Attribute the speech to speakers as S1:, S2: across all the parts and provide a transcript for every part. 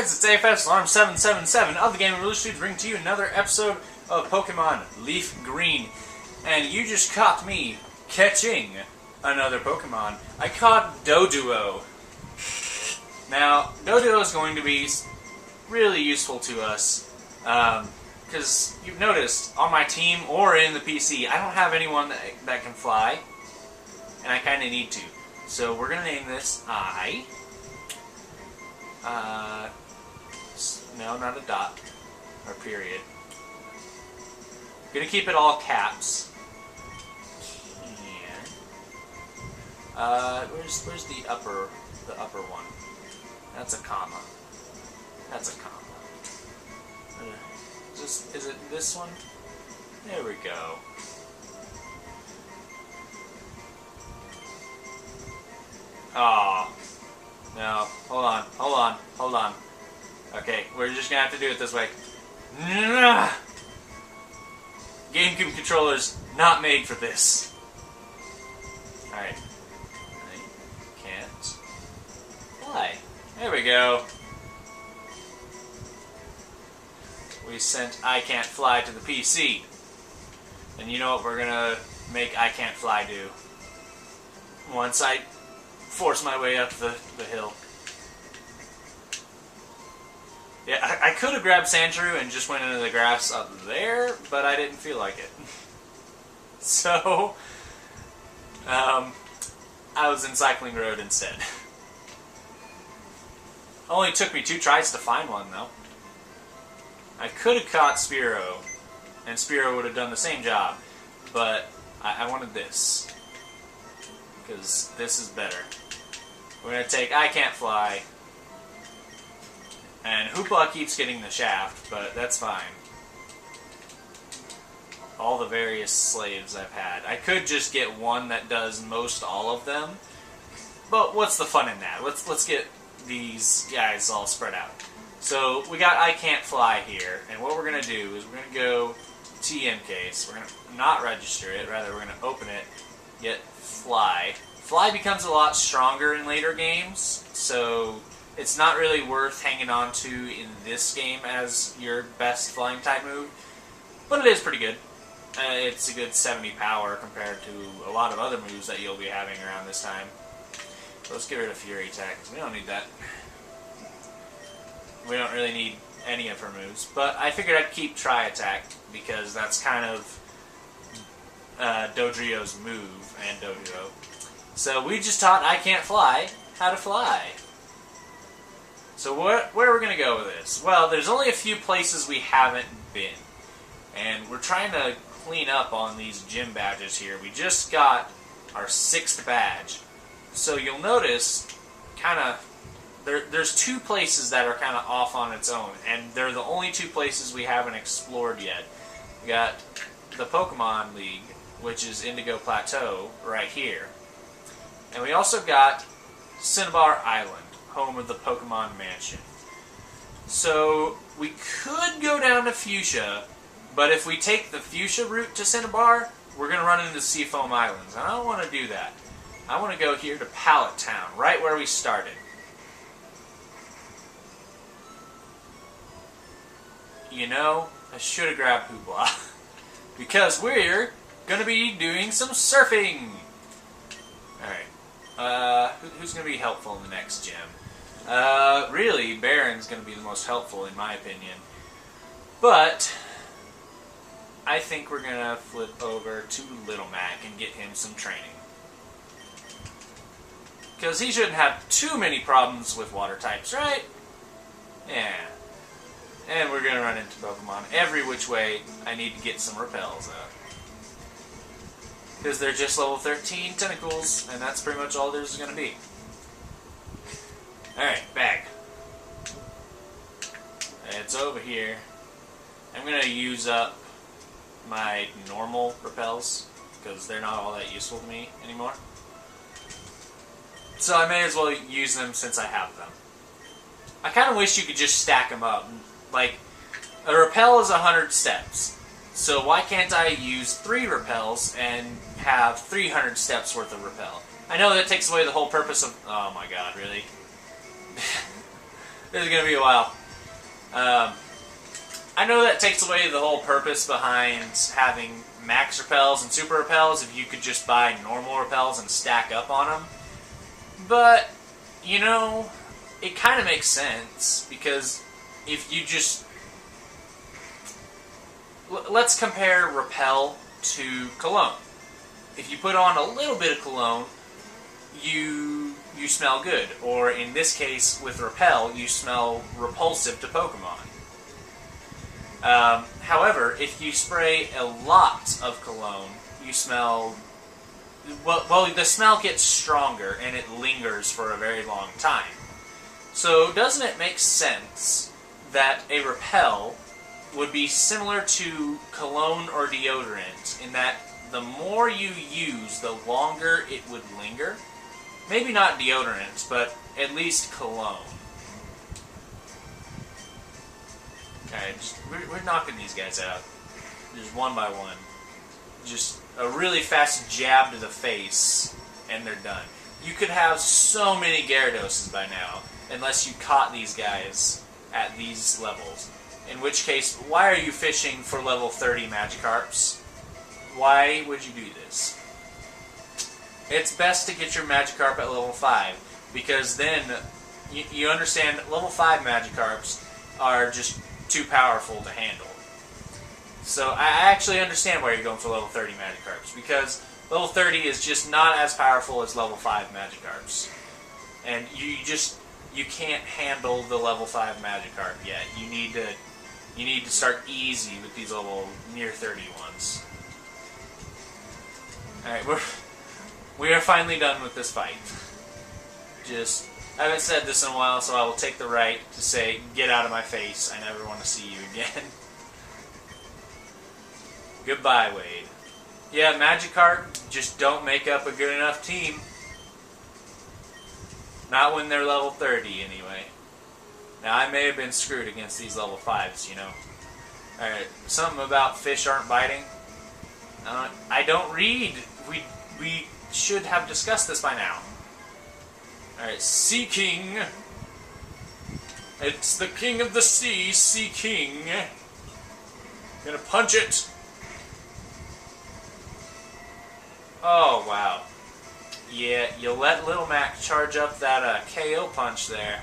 S1: guys, it's AFS Alarm 777 of the Gaming Release Studio, bringing to you another episode of Pokemon Leaf Green. And you just caught me catching another Pokemon. I caught Doduo. Now, Doduo is going to be really useful to us, because you've noticed on my team or in the PC, I don't have anyone that can fly, and I kind of need to. So we're going to name this no, not a dot, or period. Gonna keep it all caps. Where's the upper one? That's a comma. That's a comma. Is it this one? There we go. Oh. No, hold on. Okay, we're just gonna have to do it this way. GameCube controller's not made for this. Alright. I can't fly. There we go. We sent I Can't Fly to the PC. And you know what we're gonna make I Can't Fly do? Once I force my way up the hill. Yeah, I could have grabbed Sandshrew and just went into the grass up there, but I didn't feel like it. So, I was in Cycling Road instead. Only took me 2 tries to find one, though. I could have caught Spearow, and Spearow would have done the same job, but I wanted this, because this is better. We're going to take I Can't Fly, and Hoopla keeps getting the shaft, but that's fine. All the various slaves I've had. I could just get one that does most all of them, but what's the fun in that? Let's get these guys all spread out. So we got I Can't Fly here, and what we're going to do is we're going to go TM case. We're going to not register it, rather we're going to open it, get Fly. Fly becomes a lot stronger in later games, so it's not really worth hanging on to in this game as your best flying type move, but it is pretty good. It's a good 70 power compared to a lot of other moves that you'll be having around this time. So let's get rid of Fury Attack, because we don't need that. We don't really need any of her moves, but I figured I'd keep Tri Attack, because that's kind of Dodrio's move, and Doduo. So we just taught I Can't Fly how to fly. So where are we going to go with this? Well, there's only a few places we haven't been. And we're trying to clean up on these gym badges here. We just got our 6th badge. So you'll notice, there's 2 places that are kind of off on its own. And they're the only 2 places we haven't explored yet. We got the Pokemon League, which is Indigo Plateau, right here. And we also got Cinnabar Island, home of the Pokemon Mansion. So we could go down to Fuchsia, but if we take the Fuchsia route to Cinnabar, we're going to run into Seafoam Islands. And I don't want to do that. I want to go here to Pallet Town, right where we started. You know, I should have grabbed Hoopla, because we're going to be doing some surfing. Alright, who's going to be helpful in the next gym? Really, Baron's going to be the most helpful in my opinion. But I think we're going to flip over to Little Mac and get him some training. Because he shouldn't have too many problems with water types, right? Yeah. And we're going to run into Pokemon every which way. I need to get some repels out. Because they're just level 13 tentacles, and that's pretty much all there's going to be. Alright, bag. It's over here. I'm going to use up my normal repels, because they're not all that useful to me anymore. So I may as well use them since I have them. I kind of wish you could just stack them up. Like, a repel is 100 steps. So why can't I use 3 repels and have 300 steps worth of repel? I know that takes away the whole purpose of... Oh my god, really? This is gonna be a while. I know that takes away the whole purpose behind having max repels and super repels if you could just buy normal repels and stack up on them. But, you know, it kind of makes sense because if you just... Let's compare repel to cologne. If you put on a little bit of cologne, you smell good. Or in this case, with repel, you smell repulsive to Pokemon. However, if you spray a lot of cologne, you smell... Well, the smell gets stronger and it lingers for a very long time. So doesn't it make sense that a repel would be similar to cologne or deodorant in that the more you use, the longer it would linger? Maybe not deodorant, but at least cologne. Okay, we're knocking these guys out. Just one by one. Just a really fast jab to the face, and they're done. You could have so many Gyarados by now, unless you caught these guys at these levels. In which case, why are you fishing for level 30 Magikarps? Why would you do this? It's best to get your Magikarp at level 5, because then you understand level 5 Magikarps are just too powerful to handle. So I actually understand why you're going for level 30 Magikarps, because level 30 is just not as powerful as level 5 Magikarps. And you can't handle the level 5 Magikarp yet. You need to start easy with these level near 30 ones. Alright, we are finally done with this fight. I haven't said this in a while, so I will take the right to say, get out of my face, I never want to see you again. Goodbye, Wade. Yeah, Magikarp just don't make up a good enough team. Not when they're level 30, anyway. Now, I may have been screwed against these level 5s, you know. Alright, something about fish aren't biting. I don't read. We should have discussed this by now. Alright, Sea King. It's the king of the sea, Sea King. Gonna punch it. Oh, wow. Yeah, you let Little Mac charge up that KO punch there.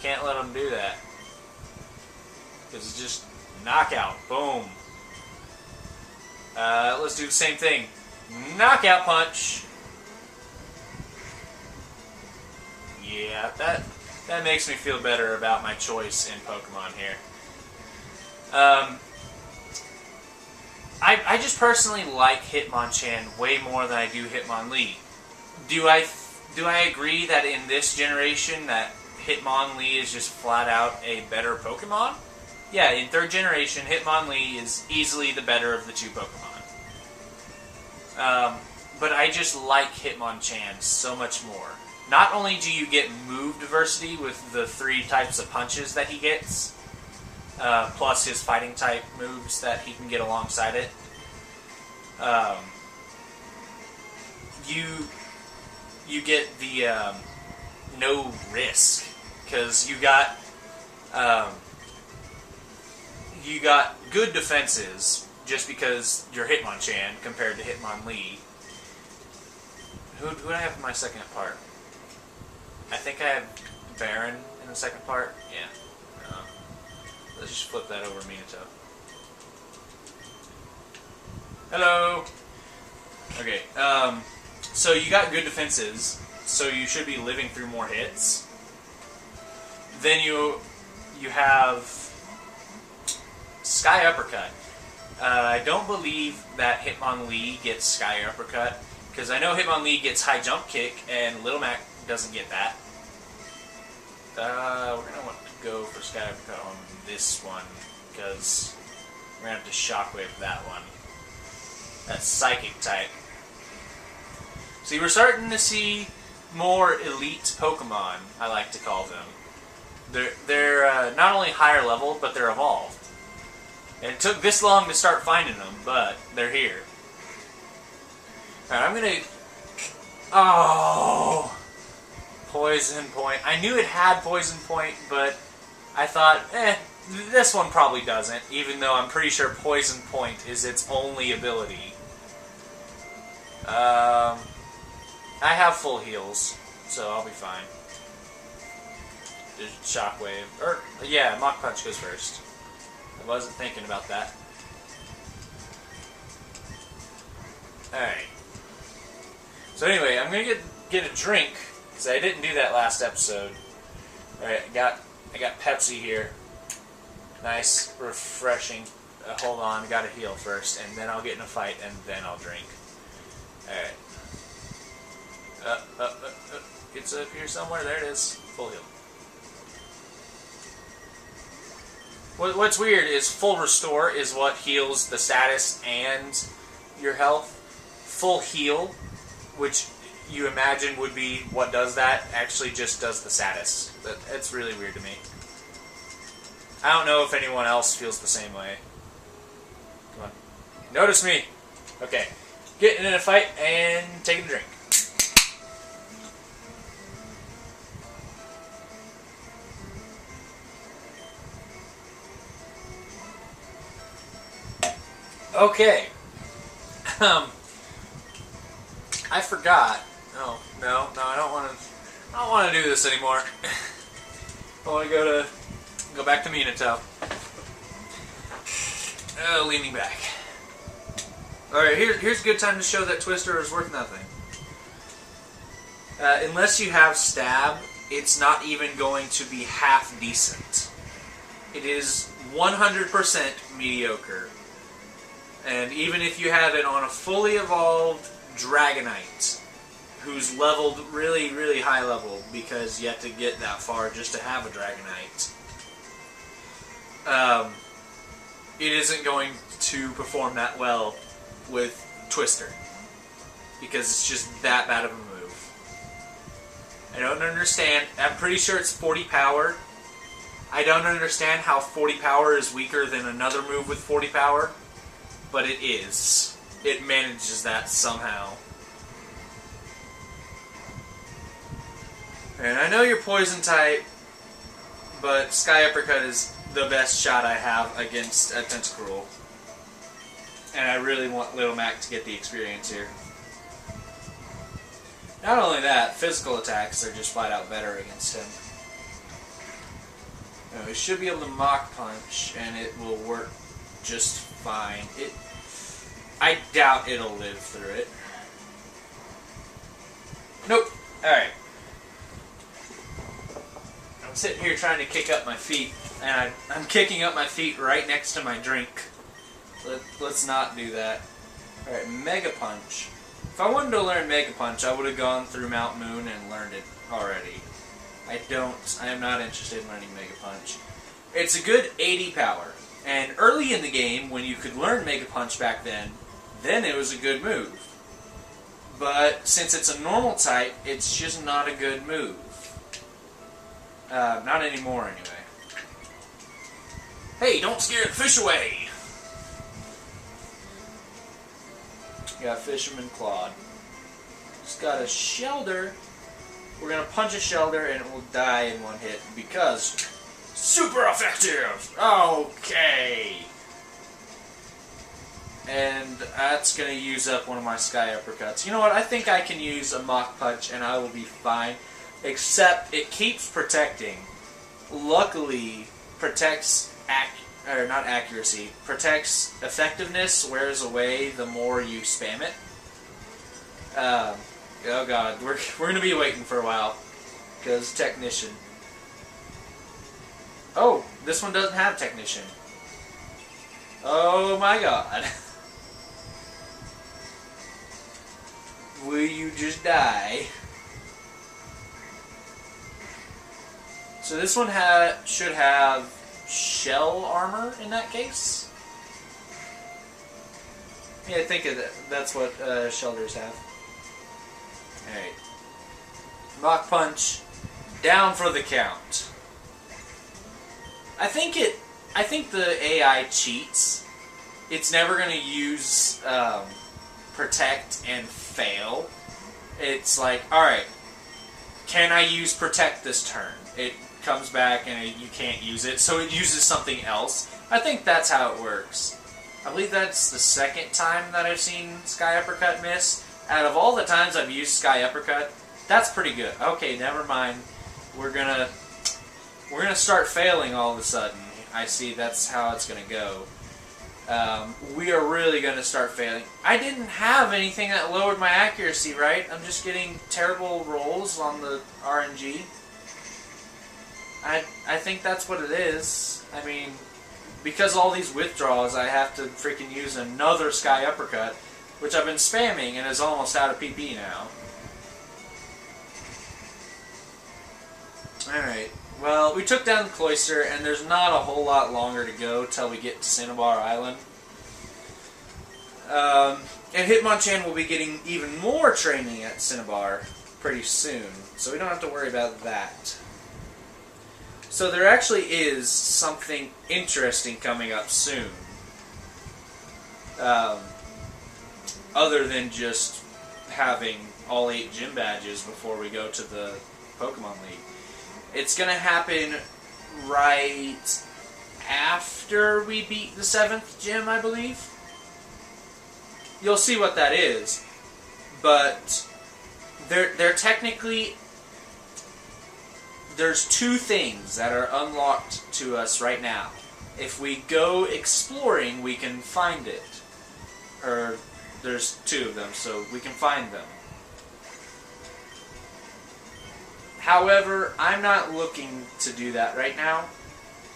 S1: Can't let him do that. Because it's just knockout. Boom. Let's do the same thing. Knockout punch. Yeah, that makes me feel better about my choice in Pokemon here. I just personally like Hitmonchan way more than I do Hitmonlee. Do I agree that in this generation that Hitmonlee is just flat out a better Pokemon? Yeah, in 3rd generation, Hitmonlee is easily the better of the two Pokemon. But I just like Hitmonchan so much more. Not only do you get move diversity with the 3 types of punches that he gets, plus his fighting type moves that he can get alongside it, you get the no risk, because you got good defenses just because you're Hitmonchan compared to Hitmonlee. Who do I have in my second part? I think I have Baron in the second part. Yeah. Let's just flip that over Minato. Hello. Okay. So you got good defenses, so you should be living through more hits. Then you have Sky Uppercut. I don't believe that Hitmonlee gets Sky Uppercut, because I know Hitmonlee gets High Jump Kick, and Little Mac doesn't get that. We're going to want to go for Sky Uppercut on this one, because we're going to have to Shockwave that one. That's Psychic type. See, we're starting to see more elite Pokemon, I like to call them. They're not only higher level, but they're evolved. And it took this long to start finding them, but they're here. Alright, I'm gonna... Oh! Poison Point. I knew it had Poison Point, but I thought, this one probably doesn't, even though I'm pretty sure Poison Point is its only ability. I have full heals, so I'll be fine. Just Shockwave. Or, yeah, Mach Punch goes first. I wasn't thinking about that. Alright. So anyway, I'm gonna get a drink, because I didn't do that last episode. Alright, I got Pepsi here. Nice, refreshing. Hold on, I gotta heal first, and then I'll get in a fight, and then I'll drink. Alright. It's up here somewhere. There it is. Full heal. What's weird is full restore is what heals the status and your health. Full heal, which you imagine would be what does that, actually just does the status. That's really weird to me. I don't know if anyone else feels the same way. Come on. Notice me! Okay. Getting in a fight and taking a drink. Okay. I forgot. No, I don't want to do this anymore. I want to go back to Minato. Leaning back. Alright, here's a good time to show that Twister is worth nothing. Unless you have Stab, it's not even going to be half decent. It is 100% mediocre. And even if you have it on a fully evolved Dragonite, who's leveled really, really high level, because you have to get that far just to have a Dragonite, it isn't going to perform that well with Twister, because it's just that bad of a move. I don't understand. I'm pretty sure it's 40 power. I don't understand how 40 power is weaker than another move with 40 power, but it is. It manages that somehow. And I know you're poison type, but Sky Uppercut is the best shot I have against a Tentacruel. And I really want Little Mac to get the experience here. Not only that, physical attacks are just flat out better against him. Now, we should be able to Mach Punch, and it will work just fine. I doubt it'll live through it. Nope. Alright. I'm sitting here trying to kick up my feet, and I'm kicking up my feet right next to my drink. Let's not do that. Alright, Mega Punch. If I wanted to learn Mega Punch, I would have gone through Mount Moon and learned it already. I am not interested in learning Mega Punch. It's a good 80 power. And early in the game, when you could learn Mega Punch back then it was a good move. But since it's a normal type, it's just not a good move. Not anymore, anyway. Hey, don't scare the fish away! Got Fisherman Claude. Just got a Shelder. We're gonna punch a Shelder and it will die in one hit because super effective! Okay! And that's gonna use up one of my Sky Uppercuts. You know what? I think I can use a Mach Punch and I will be fine. Except it keeps protecting. Luckily, protects not accuracy. Protects effectiveness, wears away the more you spam it. Oh god, we're gonna be waiting for a while. Because Technician. Oh, this one doesn't have Technician. Oh my god. Will you just die? So this one should have shell armor in that case. Yeah, I think that's what Shelders have. Alright. Mach Punch. Down for the count. I think the AI cheats. It's never going to use Protect and fail. It's like, alright, can I use Protect this turn? It comes back and you can't use it, so it uses something else. I think that's how it works. I believe that's the second time that I've seen Sky Uppercut miss. Out of all the times I've used Sky Uppercut, that's pretty good. Okay, never mind. We're gonna start failing all of a sudden. I see that's how it's gonna go. We are really gonna start failing. I didn't have anything that lowered my accuracy, right? I'm just getting terrible rolls on the RNG. I think that's what it is. I mean, because all these withdraws, I have to freaking use another Sky Uppercut, which I've been spamming and is almost out of PP now. Alright, well, we took down the Cloister, and there's not a whole lot longer to go till we get to Cinnabar Island. And Hitmonchan will be getting even more training at Cinnabar pretty soon, so we don't have to worry about that. So there actually is something interesting coming up soon. Other than just having all 8 gym badges before we go to the Pokemon League. It's going to happen right after we beat the 7th gym, I believe. You'll see what that is. But they're technically... There's 2 things that are unlocked to us right now. If we go exploring, we can find it. Or, there's 2 of them, so we can find them. However, I'm not looking to do that right now.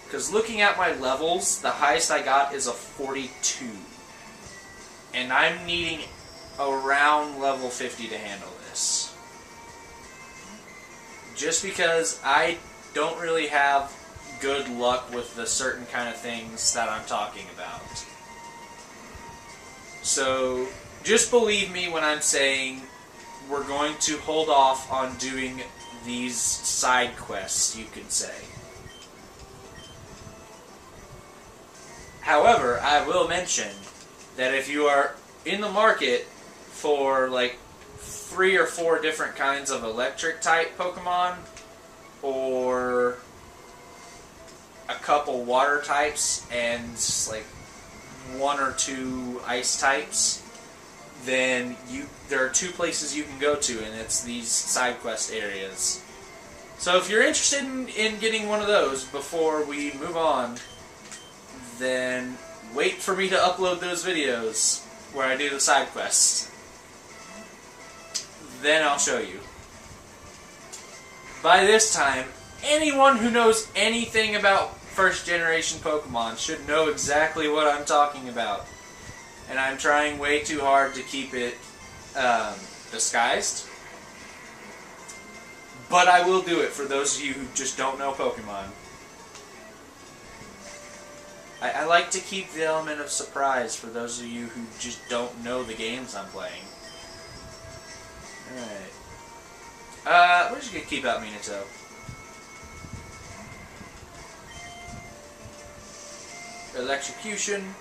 S1: Because looking at my levels, the highest I got is a 42. And I'm needing around level 50 to handle this. Just because I don't really have good luck with the certain kind of things that I'm talking about. So, just believe me when I'm saying we're going to hold off on doing these side quests, you could say. However, I will mention that if you are in the market for like 3 or 4 different kinds of electric type Pokemon, or a couple water types and like 1 or 2 ice types, then there are 2 places you can go to, and it's these side quest areas. So if you're interested in getting one of those before we move on, then wait for me to upload those videos where I do the side quests. Then I'll show you. By this time, anyone who knows anything about first generation Pokemon should know exactly what I'm talking about. And I'm trying way too hard to keep it disguised. But I will do it for those of you who just don't know Pokemon. I like to keep the element of surprise for those of you who just don't know the games I'm playing. Alright. We're just going to keep out Minato. Electrocution.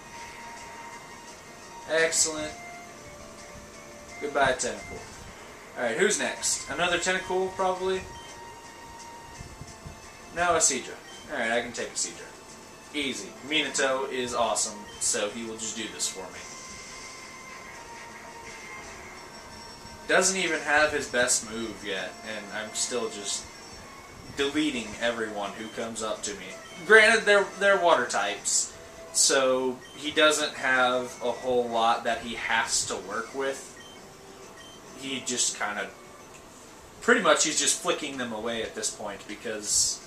S1: Excellent. Goodbye, Tentacool. Alright, who's next? Another Tentacool, probably? No, a Seadra. Alright, I can take a Seadra. Easy. Minato is awesome, so he will just do this for me. Doesn't even have his best move yet, and I'm still just deleting everyone who comes up to me. Granted, they're water types, so he doesn't have a whole lot that he has to work with. He just kind of... Pretty much he's just flicking them away at this point, because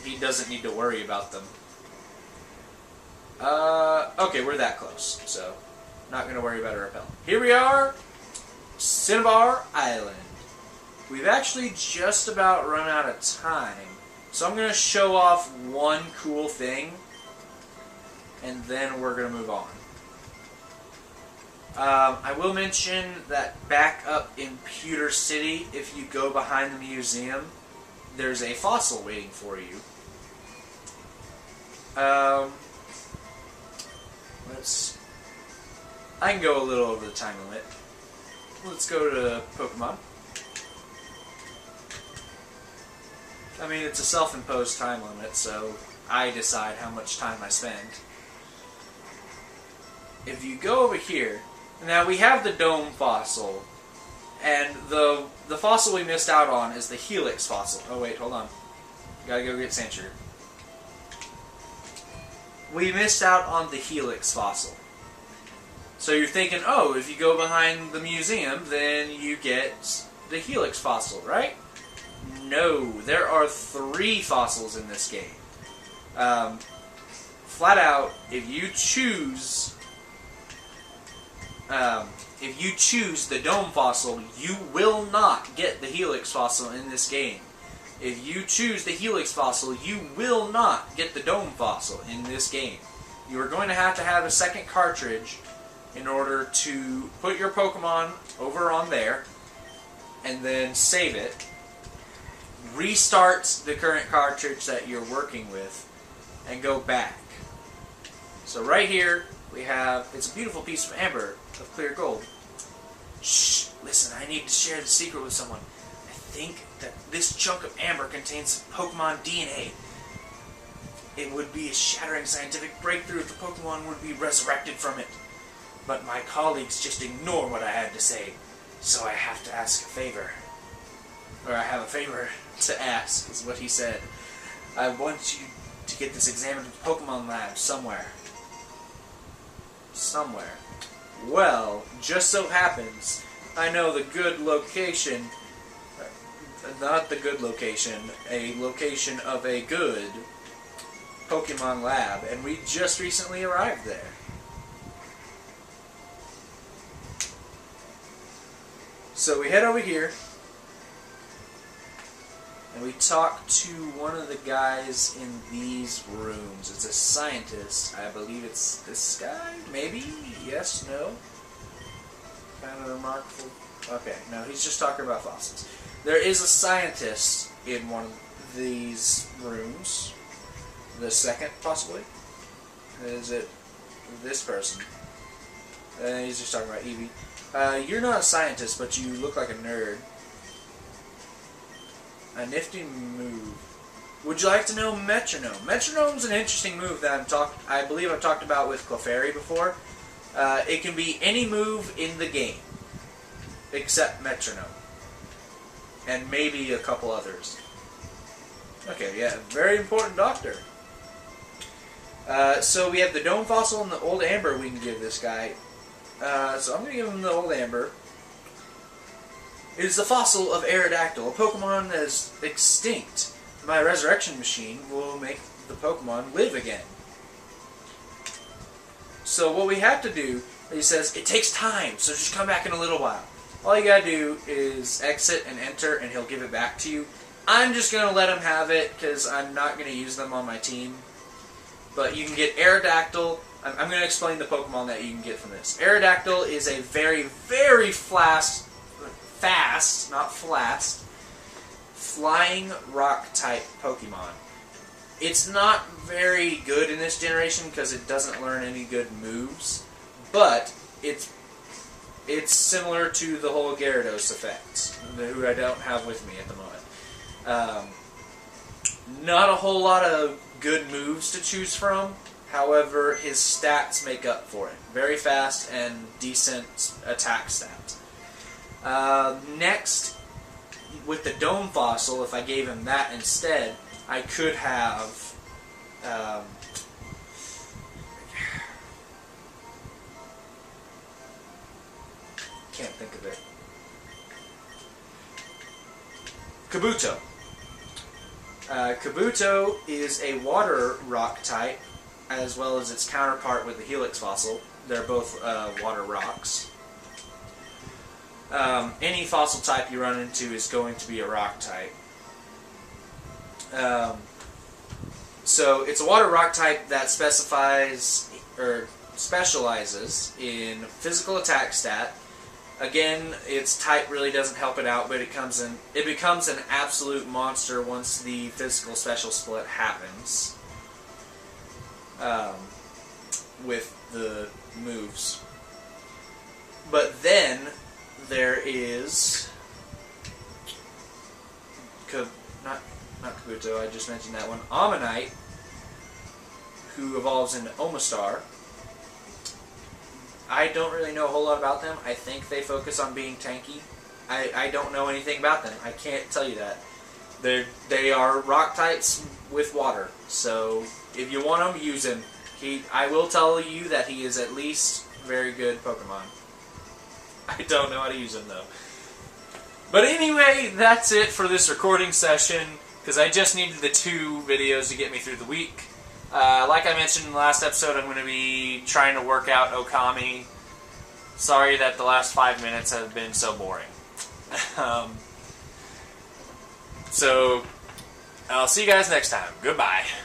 S1: he doesn't need to worry about them. Okay, we're that close, so not going to worry about a repel. Here we are, Cinnabar Island. We've actually just about run out of time, so I'm going to show off one cool thing, and then we're going to move on. I will mention that back up in Pewter City, if you go behind the museum, there's a fossil waiting for you. I can go a little over the time limit. Let's go to Pokemon. I mean, it's a self-imposed time limit, so I decide how much time I spend. If you go over here, now we have the dome fossil, and the fossil we missed out on is the helix fossil. Oh wait, hold on. Gotta go get Sand Sugar. We missed out on the helix fossil. So you're thinking, oh, if you go behind the museum, then you get the helix fossil, right? No, there are 3 fossils in this game. Flat out, if you choose the dome fossil, you will not get the helix fossil in this game. If you choose the helix fossil, you will not get the dome fossil in this game. You are going to have a second cartridge in order to put your Pokemon over on there, and then save it. Restart the current cartridge that you're working with, and go back. So right here, we have, it's a beautiful piece of amber of clear gold. Shh, listen, I need to share the secret with someone. I think that this chunk of amber contains Pokemon DNA. It would be a shattering scientific breakthrough if the Pokemon would be resurrected from it. But my colleagues just ignore what I had to say, so I have to ask a favor. Or I have a favor to ask, is what he said. I want you to get this examined at the Pokemon lab somewhere. Somewhere. Well, just so happens, I know the good location, not the good location, a location of a good Pokemon lab, and we just recently arrived there. So we head over here, and we talk to one of the guys in these rooms. It's a scientist. I believe it's this guy? Maybe? Yes? No? Kind of remarkable. Okay, no, he's just talking about fossils. There is a scientist in one of these rooms. The second, possibly? Is it this person? He's just talking about Eevee. You're not a scientist, but you look like a nerd. A nifty move. Would you like to know Metronome? Metronome's an interesting move that I believe I've talked about with Clefairy before. It can be any move in the game, except Metronome. And maybe a couple others. Okay, yeah, very important doctor. So we have the Dome Fossil and the Old Amber we can give this guy. So I'm going to give him the Old Amber. It is the fossil of Aerodactyl, a Pokemon that is extinct. My resurrection machine will make the Pokemon live again. So what we have to do, he says, it takes time, so just come back in a little while. All you gotta do is exit and enter, and he'll give it back to you. I'm just going to let him have it, because I'm not going to use them on my team. But you can get Aerodactyl. I'm going to explain the Pokemon that you can get from this. Aerodactyl is a very, very fast, not flast, flying rock-type Pokemon. It's not very good in this generation because it doesn't learn any good moves, but it's similar to the whole Gyarados effect, who I don't have with me at the moment. Not a whole lot of good moves to choose from, however, his stats make up for it. Very fast and decent attack stats. Next, with the Dome Fossil, if I gave him that instead, I could have can't think of it. Kabuto. Kabuto is a water rock type, as well as its counterpart with the Helix Fossil. They're both water rocks. Any fossil type you run into is going to be a rock type. So it's a water rock type that specializes in physical attack stat. Again, its type really doesn't help it out, but it becomes an absolute monster once the physical special split happens with the moves. But then there is not Kabuto, I just mentioned that one. Ammonite, who evolves into Omastar. I don't really know a whole lot about them. I think they focus on being tanky. I don't know anything about them. I can't tell you that. They are rock types with water. So if you want him, use him. I will tell you that he is at least very good Pokemon. I don't know how to use him though. But anyway, that's it for this recording session, because I just needed the 2 videos to get me through the week. Like I mentioned in the last episode, I'm going to be trying to work out Okami. Sorry that the last 5 minutes have been so boring. So, I'll see you guys next time. Goodbye.